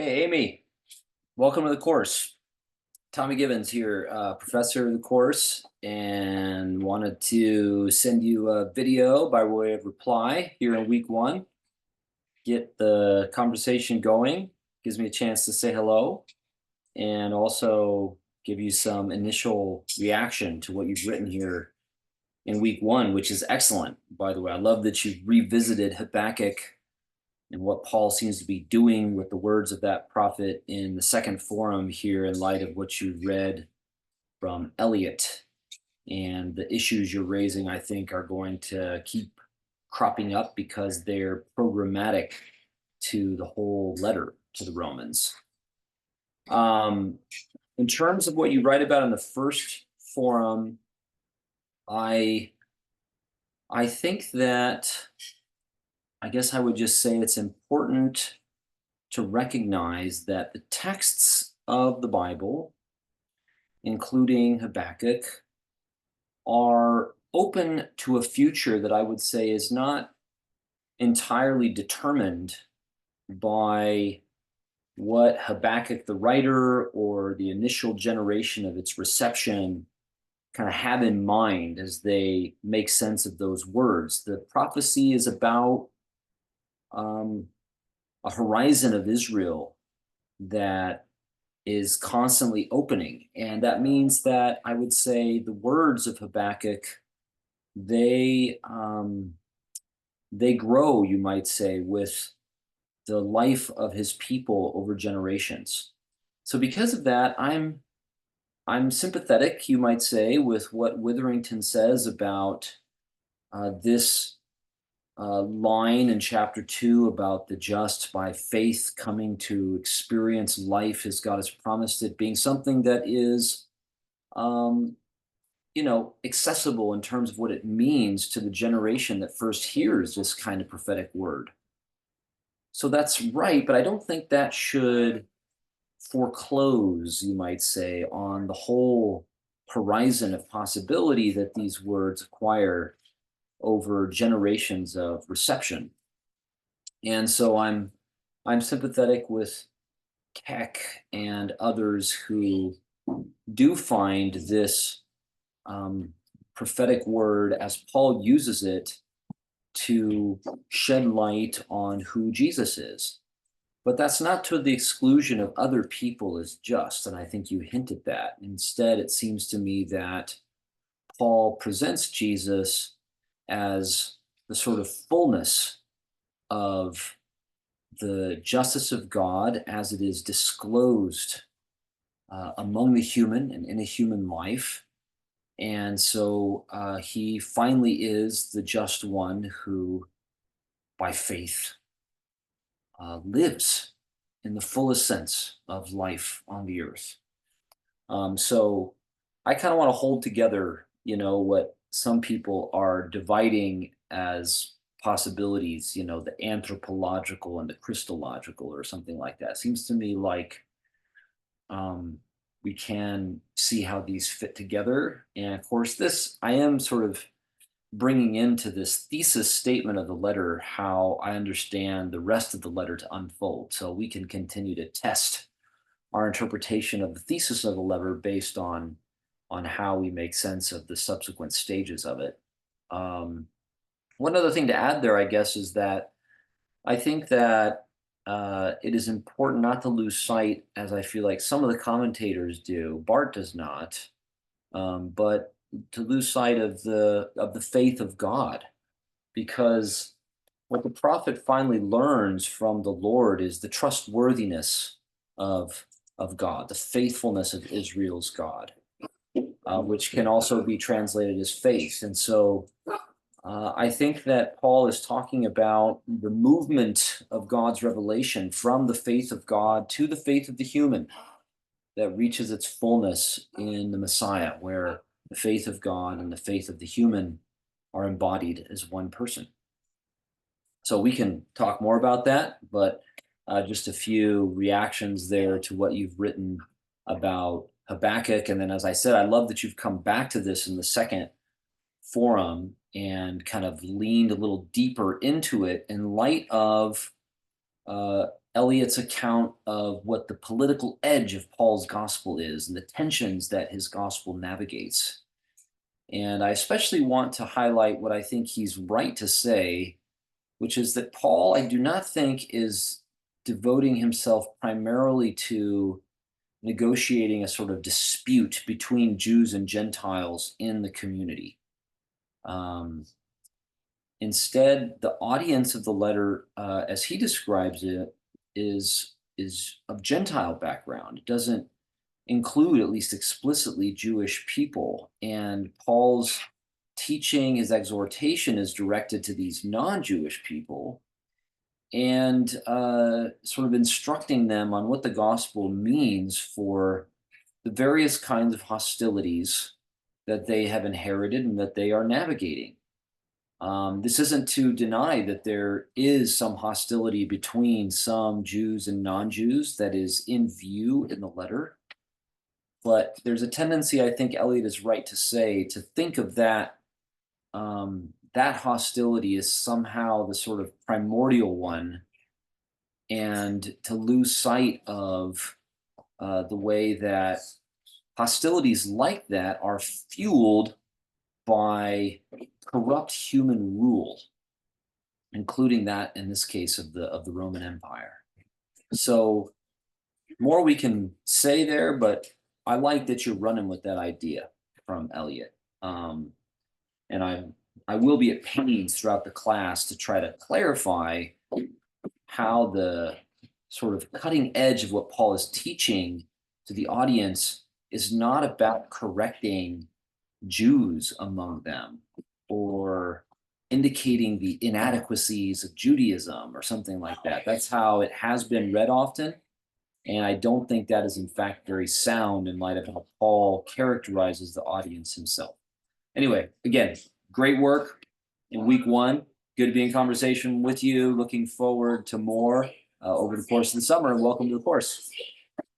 Hey, Amy, welcome to the course. Tommy Gibbons here, professor of the course, and wanted to send you a video by way of reply here in week one. Get the conversation going, gives me a chance to say hello, and also give you some initial reaction to what you've written here in week one, which is excellent, by the way. I love that you've revisited Habakkuk and what Paul seems to be doing with the words of that prophet in the second forum here in light of what you read from Eliot. And the issues you're raising, I think, are going to keep cropping up because they're programmatic to the whole letter to the Romans. Um, in terms of what you write about in the first forum, I I think that I guess I would just say it's important to recognize that the texts of the Bible, including Habakkuk, are open to a future that I would say is not entirely determined by what Habakkuk, the writer, or the initial generation of its reception kind of have in mind as they make sense of those words. The prophecy is about um, a horizon of Israel that is constantly opening. And that means that I would say the words of Habakkuk, they um, they grow, you might say, with the life of his people over generations. So because of that, I'm sympathetic, you might say, with what Witherington says about this line in chapter 2 about the just by faith coming to experience life as God has promised it, being something that is, um, accessible in terms of what it means to the generation that first hears this kind of prophetic word. So that's right, but I don't think that should foreclose, you might say, on the whole horizon of possibility that these words acquire over generations of reception. And so I'm sympathetic with Keck and others who do find this um, prophetic word as Paul uses it to shed light on who Jesus is. But that's not to the exclusion of other people as just, and I think you hinted that. Instead, it seems to me that Paul presents Jesus as the sort of fullness of the justice of God as it is disclosed among the human and in a human life. And so he finally is the just one who, by faith, lives in the fullest sense of life on the earth. So I kind of want to hold together, what some people are dividing as possibilities, the anthropological and the Christological or something like that. Seems to me like um, we can see how these fit together. And of course, this I am sort of bringing into this thesis statement of the letter how I understand the rest of the letter to unfold. So we can continue to test our interpretation of the thesis of the letter based on how we make sense of the subsequent stages of it. Um, One other thing to add there, I guess, is that I think that it is important not to lose sight, as I feel like some of the commentators do. Bart does not, but to lose sight of the faith of God, because what the prophet finally learns from the Lord is the trustworthiness of of God, the faithfulness of Israel's God, which can also be translated as faith. And so I think that Paul is talking about the movement of God's revelation from the faith of God to the faith of the human that reaches its fullness in the Messiah, where the faith of God and the faith of the human are embodied as one person. So we can talk more about that, but just a few reactions there to what you've written about Habakkuk. And then, as I said, I love that you've come back to this in the second forum and kind of leaned a little deeper into it in light of uh, Eliot's account of what the political edge of Paul's gospel is and the tensions that his gospel navigates. And I especially want to highlight what I think he's right to say, which is that Paul, I do not think, is devoting himself primarily to negotiating a sort of dispute between Jews and Gentiles in the community. Um, Instead, the audience of the letter, as he describes it, is of Gentile background. It doesn't include, at least explicitly, Jewish people. And Paul's teaching, his exhortation, is directed to these non-Jewish people, and sort of instructing them on what the gospel means for the various kinds of hostilities that they have inherited and that they are navigating. This isn't to deny that there is some hostility between some Jews and non-Jews that is in view in the letter, but there's a tendency, I think Eliot is right to say, to think of that hostility as somehow the sort of primordial one, and to lose sight of the way that hostilities like that are fueled by corrupt human rule, including that in this case of the Roman Empire. So more we can say there, but I like that you're running with that idea from Eliot. And I will be at pains throughout the class to try to clarify how the sort of cutting edge of what Paul is teaching to the audience is not about correcting Jews among them or indicating the inadequacies of Judaism or something like that. That's how it has been read often. And I don't think that is, in fact, very sound in light of how Paul characterizes the audience himself. Anyway, again, great work in week one. Good to be in conversation with you. Looking forward to more over the course of the summer, and welcome to the course.